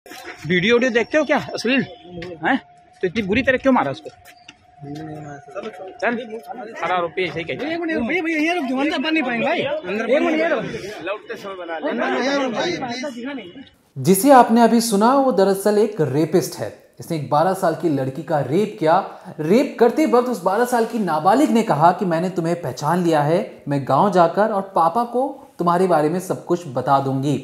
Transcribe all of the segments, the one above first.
Video देखते हो क्या अश्लील हैं? तो इतनी बुरी तरह क्यों मारा उसको? चल 18 रुपये ऐसे ही कहते जिसे आपने अभी सुना वो दरअसल एक रेपिस्ट है। इसने एक 12 साल की लड़की का रेप किया। रेप करते वक्त उस 12 साल की नाबालिग ने कहा कि मैंने तुम्हें पहचान लिया है, मैं गांव जाकर और पापा को तुम्हारे बारे में सब कुछ बता दूंगी।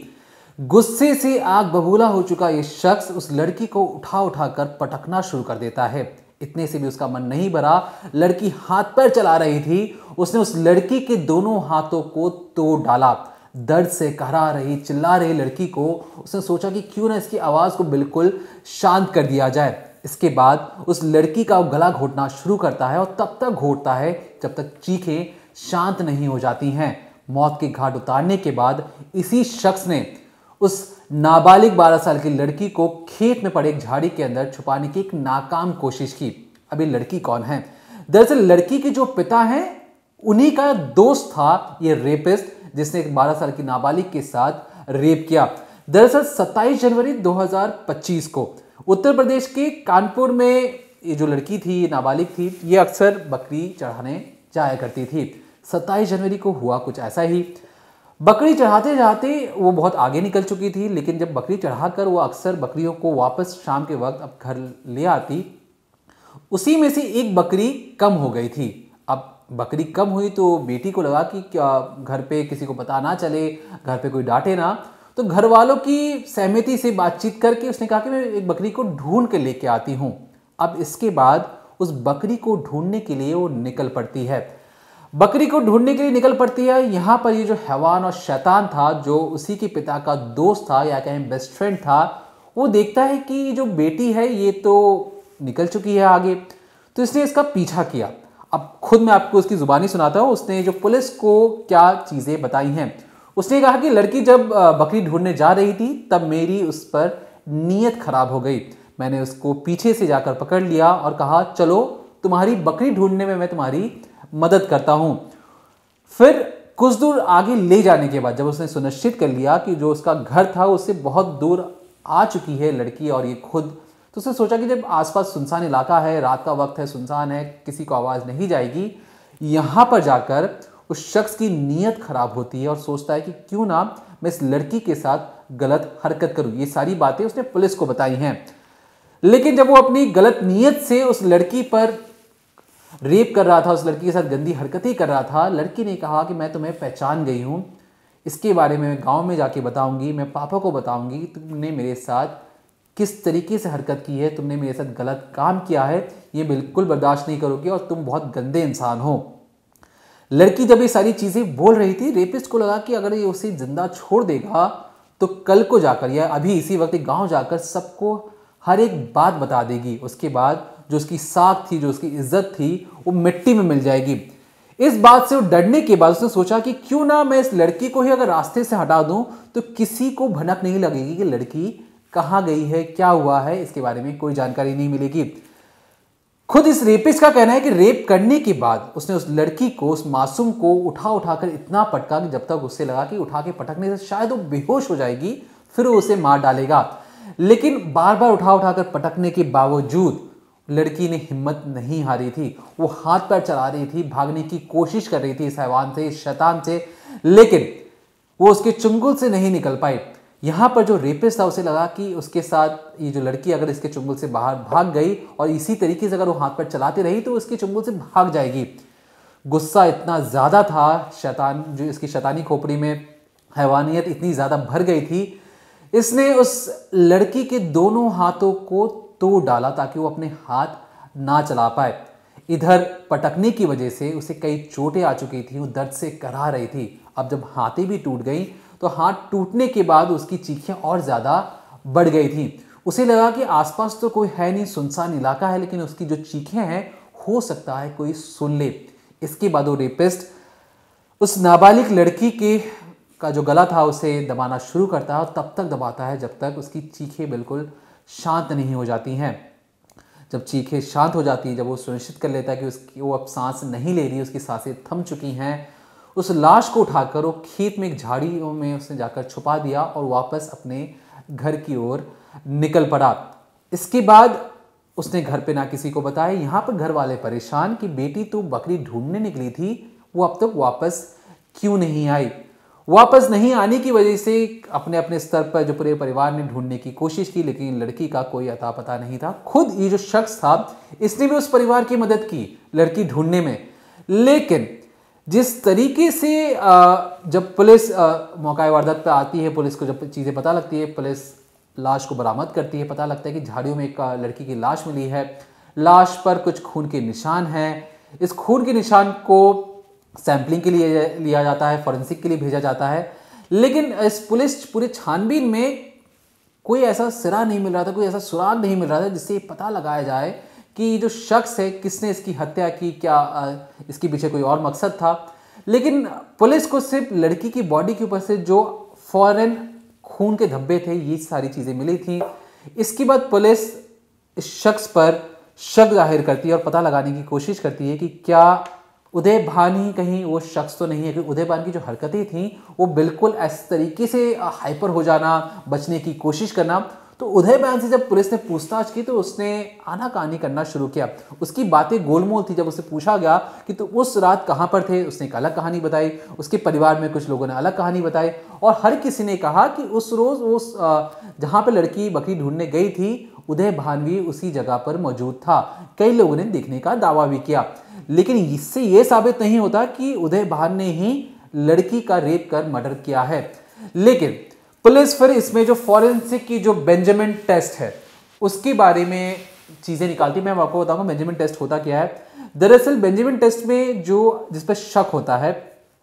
गुस्से से आग बबूला हो चुका ये शख्स उस लड़की को उठा उठाकर पटकना शुरू कर देता है। इतने से भी उसका मन नहीं भरा, लड़की हाथ पैर चला रही थी, उसने उस लड़की के दोनों हाथों को तोड़ डाला। दर्द से कहरा रही चिल्ला रही लड़की को उसने सोचा कि क्यों ना इसकी आवाज को बिल्कुल शांत कर दिया जाए। इसके बाद उस लड़की का गला घोटना शुरू करता है और तब तक घोटता है जब तक चीखें शांत नहीं हो जाती हैं। मौत के घाट उतारने के बाद इसी शख्स ने उस नाबालिग 12 साल की लड़की को खेत में पड़े एक झाड़ी के अंदर छुपाने की एक नाकाम कोशिश की। अब ये लड़की कौन है? दरअसल लड़की के जो पिता हैं उन्हीं का दोस्त था ये रेपिस्ट, जिसने एक 12 साल की नाबालिग के साथ रेप किया। दरअसल 27 जनवरी 2025 को उत्तर प्रदेश के कानपुर में ये जो लड़की थी, नाबालिग थी, ये अक्सर बकरी चढ़ाने जाया करती थी। 27 जनवरी को हुआ कुछ ऐसा ही। बकरी चढ़ाते चढ़ाते वो बहुत आगे निकल चुकी थी, लेकिन जब बकरी चढ़ाकर वो अक्सर बकरियों को वापस शाम के वक्त अब घर ले आती, उसी में से एक बकरी कम हो गई थी। अब बकरी कम हुई तो बेटी को लगा कि क्या घर पे किसी को पता ना चले, घर पे कोई डांटे ना, तो घर वालों की सहमति से बातचीत करके उसने कहा कि मैं एक बकरी को ढूंढ के लेके आती हूं। अब इसके बाद उस बकरी को ढूंढने के लिए वो निकल पड़ती है। बकरी को ढूंढने के लिए निकल पड़ती है। यहां पर ये जो हैवान और शैतान था, जो उसी के पिता का दोस्त था या कहें बेस्ट फ्रेंड था, वो देखता है कि जो बेटी है ये तो निकल चुकी है आगे, तो इसने इसका पीछा किया। अब खुद मैं आपको उसकी जुबानी सुनाता हूं, उसने जो पुलिस को क्या चीजें बताई हैं। उसने कहा कि लड़की जब बकरी ढूंढने जा रही थी तब मेरी उस पर नीयत खराब हो गई। मैंने उसको पीछे से जाकर पकड़ लिया और कहा चलो तुम्हारी बकरी ढूंढने में मैं तुम्हारी मदद करता हूं। फिर कुछ दूर आगे ले जाने के बाद जब उसने सुनिश्चित कर लिया कि जो उसका घर था उससे बहुत दूर आ चुकी है लड़की और ये खुद, तो उसने सोचा कि जब आसपास सुनसान इलाका है, रात का वक्त है, सुनसान है, किसी को आवाज नहीं जाएगी, यहां पर जाकर उस शख्स की नीयत खराब होती है और सोचता है कि क्यों ना मैं इस लड़की के साथ गलत हरकत करूं। ये सारी बातें उसने पुलिस को बताई हैं। लेकिन जब वो अपनी गलत नीयत से उस लड़की पर रेप कर रहा था, उस लड़की के साथ गंदी हरकतें कर रहा था, लड़की ने कहा कि मैं तुम्हें पहचान गई हूं, इसके बारे में मैं गांव में जाके बताऊंगी, मैं पापा को बताऊंगी कि तुमने मेरे साथ किस तरीके से हरकत की है, तुमने मेरे साथ गलत काम किया है, ये बिल्कुल बर्दाश्त नहीं करोगे और तुम बहुत गंदे इंसान हो। लड़की जब ये सारी चीजें बोल रही थी, रेपिस्ट को लगा कि अगर ये उसे जिंदा छोड़ देगा तो कल को जाकर या अभी इसी वक्त गांव जाकर सबको हर एक बात बता देगी। उसके बाद जो उसकी साख थी, जो उसकी इज्जत थी, वो मिट्टी में मिल जाएगी। इस बात से वो डरने के बाद उसने सोचा कि क्यों ना मैं इस लड़की को ही अगर रास्ते से हटा दूं तो किसी को भनक नहीं लगेगी कि लड़की कहां गई है, क्या हुआ है, इसके बारे में कोई जानकारी नहीं मिलेगी। खुद इस रेपिस्ट का कहना है कि रेप करने के बाद उसने उस लड़की को, उस मासूम को उठा उठाकर इतना पटका कि जब तक उससे लगा कि उठा के पटकने से शायद वो बेहोश हो जाएगी, फिर वो उसे मार डालेगा। लेकिन बार बार उठा उठाकर पटकने के बावजूद लड़की ने हिम्मत नहीं हारी थी। वो हाथ पैर चला रही थी, भागने की कोशिश कर रही थी इस हैवान से, इस शैतान से, लेकिन वो उसके चुंगल से नहीं निकल पाई। यहां पर जो रेपिस्ट था उसे लगा कि उसके साथ ये जो लड़की अगर इसके चुंगल से बाहर भाग गई और इसी तरीके से अगर वो हाथ पैर चलाती रही तो उसके चुंगल से भाग जाएगी। गुस्सा इतना ज्यादा था, शैतान जो इसकी शैतानी खोपड़ी में हैवानियत इतनी ज्यादा भर गई थी, इसने उस लड़की के दोनों हाथों को तोड़ डाला ताकि वो अपने हाथ ना चला पाए। इधर पटकने की वजह से उसे कई चोटें आ चुकी थी, वो दर्द से कराह रही थी। अब जब हाथें भी टूट गई तो हाथ टूटने के बाद उसकी चीखें और ज्यादा बढ़ गई थी। उसे लगा कि आसपास तो कोई है नहीं, सुनसान इलाका है, लेकिन उसकी जो चीखें हैं हो सकता है कोई सुन ले। इसके बाद वो रेपिस्ट उस नाबालिग लड़की के का जो गला था उसे दबाना शुरू करता है और तब तक दबाता है जब तक उसकी चीखें बिल्कुल शांत नहीं हो जाती हैं। जब चीखें शांत हो जाती है, जब वो सुनिश्चित कर लेता है कि वो अब सांस नहीं ले रही, उसकी सांसें थम चुकी हैं, उस लाश को उठाकर वो खेत में एक झाड़ियों में उसने जाकर छुपा दिया और वापस अपने घर की ओर निकल पड़ा। इसके बाद उसने घर पे ना किसी को बताया। यहाँ पर घर वाले परेशान कि बेटी तू बकरी ढूंढने निकली थी, वो अब तक वापस क्यों नहीं आई। वापस नहीं आने की वजह से अपने अपने स्तर पर जो पूरे परिवार ने ढूंढने की कोशिश की, लेकिन लड़की का कोई अता पता नहीं था। खुद ये जो शख्स था इसने भी उस परिवार की मदद की लड़की ढूंढने में, लेकिन जिस तरीके से जब पुलिस मौका वारदात पर आती है, पुलिस को जब चीज़ें पता लगती है, पुलिस लाश को बरामद करती है, पता लगता है कि झाड़ियों में एक लड़की की लाश मिली है। लाश पर कुछ खून के निशान हैं। इस खून के निशान को सैंपलिंग के लिए लिया जाता है, फॉरेंसिक के लिए भेजा जाता है, लेकिन इस पुलिस पूरे छानबीन में कोई ऐसा सिरा नहीं मिल रहा था, कोई ऐसा सुराग नहीं मिल रहा था जिससे पता लगाया जाए कि ये जो शख्स है किसने इसकी हत्या की, क्या इसके पीछे कोई और मकसद था। लेकिन पुलिस को सिर्फ लड़की की बॉडी के ऊपर से जो फौरन खून के धब्बे थे, ये सारी चीज़ें मिली थी। इसके बाद पुलिस इस शख्स पर शक जाहिर करती है और पता लगाने की कोशिश करती है कि क्या उदय भान ही कहीं वो शख्स तो नहीं है। क्योंकि उदय भान की जो हरकतें थी वो बिल्कुल इस तरीके से हाइपर हो जाना, बचने की कोशिश करना। तो उदय भान से जब पुलिस ने पूछताछ की तो उसने आनाकानी करना शुरू किया। उसकी बातें गोलमोल थी। जब उससे पूछा गया कि तो उस रात कहाँ पर थे, उसने एक अलग कहानी बताई। उसके परिवार में कुछ लोगों ने अलग कहानी बताई और हर किसी ने कहा कि उस रोज़ उस जहाँ पर लड़की बकरी ढूंढने गई थी, उदय भान भी उसी जगह पर मौजूद था। कई लोगों ने देखने का दावा भी किया, लेकिन इससे यह साबित नहीं होता कि उदय भान ने ही लड़की का रेप कर मर्डर किया है। लेकिन पुलिस फिर इसमें जो फॉरेंसिक की जो बेंजामिन टेस्ट है उसके बारे में चीजें निकालती। मैं आपको बताऊंगा बेंजामिन टेस्ट होता क्या है। दरअसल बेंजामिन टेस्ट में जो जिस पर शक होता है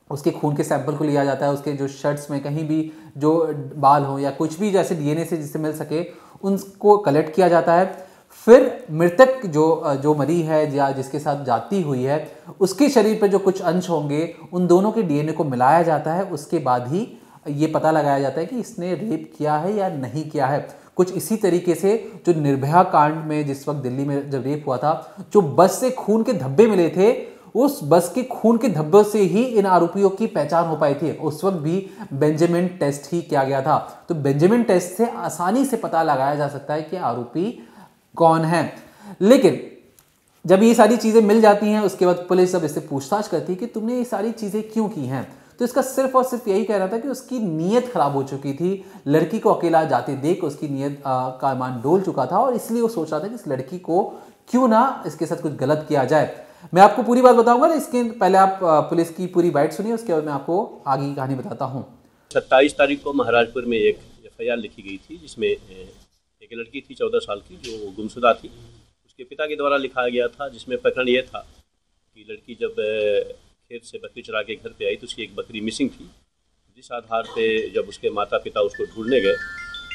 उसके खून के सैंपल को लिया जाता है। उसके जो शर्ट्स में कहीं भी जो बाल हो या कुछ भी जैसे डीएनए से जिससे मिल सके उनको कलेक्ट किया जाता है। फिर मृतक जो मरी है या जिसके साथ जाती हुई है उसके शरीर पर जो कुछ अंश होंगे उन दोनों के डीएनए को मिलाया जाता है। उसके बाद ही ये पता लगाया जाता है कि इसने रेप किया है या नहीं किया है। कुछ इसी तरीके से जो निर्भया कांड में जिस वक्त दिल्ली में जब रेप हुआ था, जो बस से खून के धब्बे मिले थे, उस बस के खून के धब्बों से ही इन आरोपियों की पहचान हो पाई थी। उस वक्त भी बेंजामिन टेस्ट ही किया गया था। तो बेंजामिन टेस्ट से आसानी से पता लगाया जा सकता है कि आरोपी कौन है। लेकिन जब ये सारी चीजें मिल जाती हैं उसके बाद पुलिस जब इससे पूछताछ करती है कि तुमने ये सारी चीजें क्यों की हैं, तो इसका सिर्फ और सिर्फ यही कहना था कि उसकी नीयत खराब हो चुकी थी। लड़की को अकेला जाते देख उसकी नीयत का ईमान डोल चुका था और इसलिए वो सोच रहा था कि इस लड़की को क्यों ना इसके साथ कुछ गलत किया जाए। मैं आपको पूरी बात बताऊंगा, इसके पहले आप पुलिस की पूरी बाइट सुनिए, उसके बाद मैं आपको आगे की कहानी बताता हूँ। 27 तारीख को महाराजपुर में एक FIR लिखी गई थी जिसमें एक लड़की थी 14 साल की जो गुमशुदा थी। उसके पिता के द्वारा लिखा गया था जिसमें प्रकरण ये था कि लड़की जब खेत से बकरी चरा के घर पे आई तो उसकी एक बकरी मिसिंग थी। जिस आधार पे जब उसके माता पिता उसको ढूंढने गए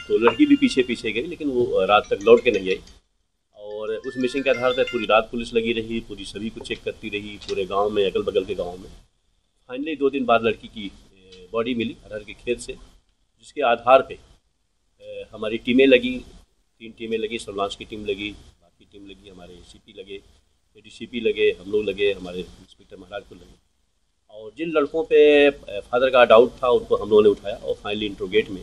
तो लड़की भी पीछे पीछे गई, लेकिन वो रात तक लौट के नहीं आई। और उस मिसिंग के आधार पर पूरी रात पुलिस लगी रही, पूरी सभी को चेक करती रही, पूरे गांव में, अगल बगल के गांव में। फाइनली 2 दिन बाद लड़की की बॉडी मिली अरहर के खेत से, जिसके आधार पे हमारी टीमें लगी, 3 टीमें लगी। सर्विलांस की टीम लगी, बाकी टीम लगी, हमारे CP लगे, ADCP लगे, हम लोग लगे, हमारे इंस्पेक्टर महाराजपुर लगे। और जिन लड़कों पे फादर का डाउट था उनको हम लोगों ने उठाया और फाइनली इंट्रोगेट में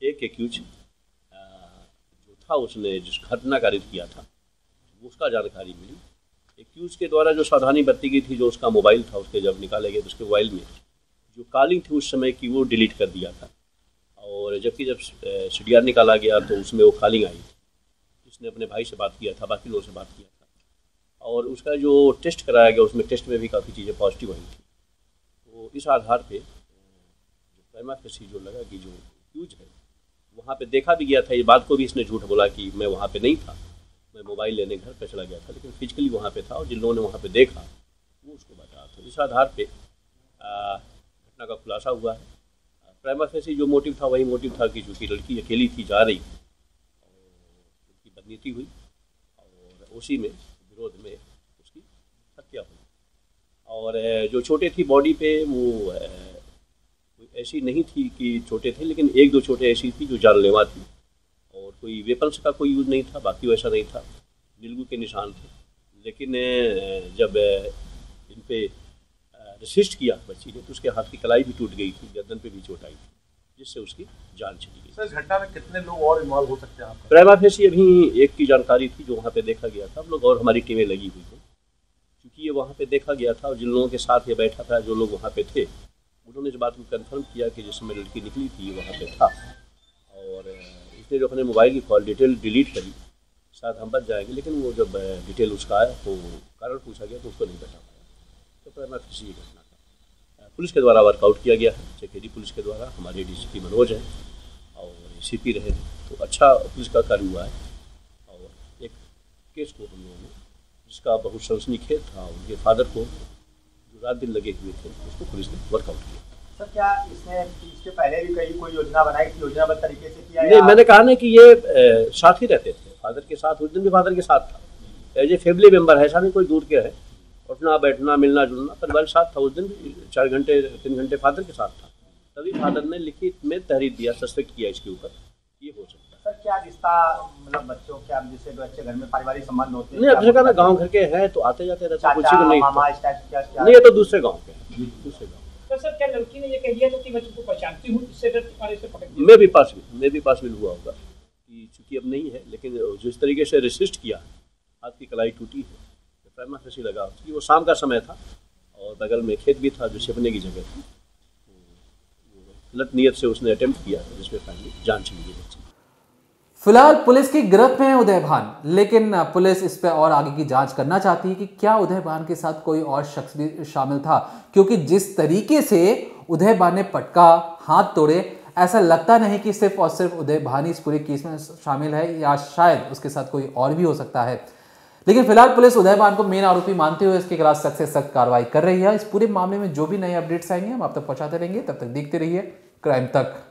एक एक्यूज जो था उसने जिस घटना कार्य किया था उसका जानकारी मिली। एक्यूज के द्वारा जो सावधानी बरती गई थी, जो उसका मोबाइल था, उसके जब निकाले गए तो उसके मोबाइल में जो कॉलिंग थी उस समय की वो डिलीट कर दिया था। और जबकि जब CDR निकाला गया तो उसमें वो कॉलिंग आई थी, उसने अपने भाई से बात किया था, बाकी लोगों से बात किया था। और उसका जो टेस्ट कराया गया उसमें टेस्ट में भी काफ़ी चीज़ें पॉजिटिव आई थी। तो इस आधार पे जो प्रिमा फेसी जो लगा कि जो एक्यूज है वहाँ पे देखा भी गया था। ये बात को भी इसने झूठ बोला कि मैं वहाँ पे नहीं था, मैं मोबाइल लेने घर पे चला गया था, लेकिन फिजिकली वहाँ पे था और जिन लोगों ने वहाँ पे देखा वो उसको बताया। तो इस आधार पे घटना का खुलासा हुआ है। प्रिमा फेसी जो मोटिव था वही मोटिव था कि चूँकि लड़की अकेली थी, जा रही और उसकी बदनीति हुई और उसी में विरोध में उसकी हत्या हुई। और जो छोटे थी बॉडी पे वो ऐसी नहीं थी कि छोटे थे, लेकिन 1-2 छोटे ऐसी थी जो जानलेवा थी और कोई वेपन्स का कोई यूज़ नहीं था, बाकी वैसा नहीं था। नीलगू के निशान थे, लेकिन जब इन पे रेसिस्ट किया बच्ची ने तो उसके हाथ की कलाई भी टूट गई थी, गर्दन पे भी चोट आई थी। जिससे उसकी जान चली गई। सर, इस घटना में कितने लोग और इन्वॉल्व हो सकते हैं आपका? प्राइमा फेसी अभी एक की जानकारी थी जो वहाँ पे देखा गया था। हम लोग और हमारी टीमें लगी हुई थी, क्योंकि ये वहाँ पे देखा गया था और जिन लोगों के साथ ये बैठा था, जो लोग वहाँ पे थे, उन्होंने इस बात को कंफर्म किया कि जिस समय लड़की निकली थी वहाँ पे था। और इसने जो अपने मोबाइल की कॉल डिटेल डिलीट करी, शायद हम बच जाएंगे, लेकिन वो जब डिटेल उसका आया तो कारण पूछा गया तो उसको नहीं बता पाया। तो प्राइमा फेसी ये घटना था। पुलिस के द्वारा वर्कआउट किया गया है, चकेरी पुलिस के द्वारा। हमारे डीसीपी मनोज हैं और सीपी रहे हैं, तो अच्छा पुलिस का कार्य हुआ है। और एक केस को हम लोगों ने, जिसका बहुत सनसनीखेज था, उनके फादर को जो रात दिन लगे हुए थे, उसको पुलिस ने वर्कआउट किया। सर, क्या इसके पहले भी कहीं कोई योजना बनाई थी, योजनाबद्ध तरीके से किया? नहीं, मैंने कहा ना कि ये साथ ही रहते थे, फादर के साथ। उस दिन भी फादर के साथ था, एज ए फैमिली मेम्बर है, ऐसा नहीं कोई दूर के है। उठना बैठना मिलना जुलना परिवार के साथ था। उस दिन भी 4 घंटे 3 घंटे फादर के साथ था। तभी फादर ने लिखित में तहरीर दिया, सस्पेक्ट किया इसके ऊपर, ये हो सकता है। सर, क्या रिश्ता मतलब बच्चों के, अब जैसे बच्चे घर में पारिवारिक संबंध होते हैं? नहीं, अब जगह ना गाँव घर के हैं तो आते जाते रहते, कुछ चाचा नहीं। मामा इस टाइप क्या? नहीं, ये तो दूसरे गाँव के हैं, दूसरे गाँव। तो सर, क्या लड़की ने ये कह दिया था कि मैं तुमको पहचानती हूँ, इससे डर तुम्हारे से पकड़ दिया? मैं भी पासबिल हुआ होगा कि चूंकि अब नहीं है, लेकिन जिस तरीके से रेसिस्ट किया, हाथ की कलाई टूटी है, तो प्राइमा फेसी लगा कि वो शाम का समय था और बगल में खेत भी था जो छिपने की जगह थी। गलत नियत से उसने अटेम्प्ट किया, जिसमें फाइनली जान चली गई। फिलहाल पुलिस की गिरफ्त में है उदय भान, लेकिन पुलिस इस पर और आगे की जांच करना चाहती है कि क्या उदय भान के साथ कोई और शख्स भी शामिल था, क्योंकि जिस तरीके से उदय भान ने पटका, हाथ तोड़े, ऐसा लगता नहीं कि सिर्फ और सिर्फ उदय भान ही इस पूरे केस में शामिल है, या शायद उसके साथ कोई और भी हो सकता है। लेकिन फिलहाल पुलिस उदय भान को मेन आरोपी मानते हुए इसके खिलाफ सख्त से सख्त कार्रवाई कर रही है। इस पूरे मामले में जो भी नए अपडेट्स आएंगे हम आप तक पहुंचाते रहेंगे। तब तक देखते रहिए क्राइम तक।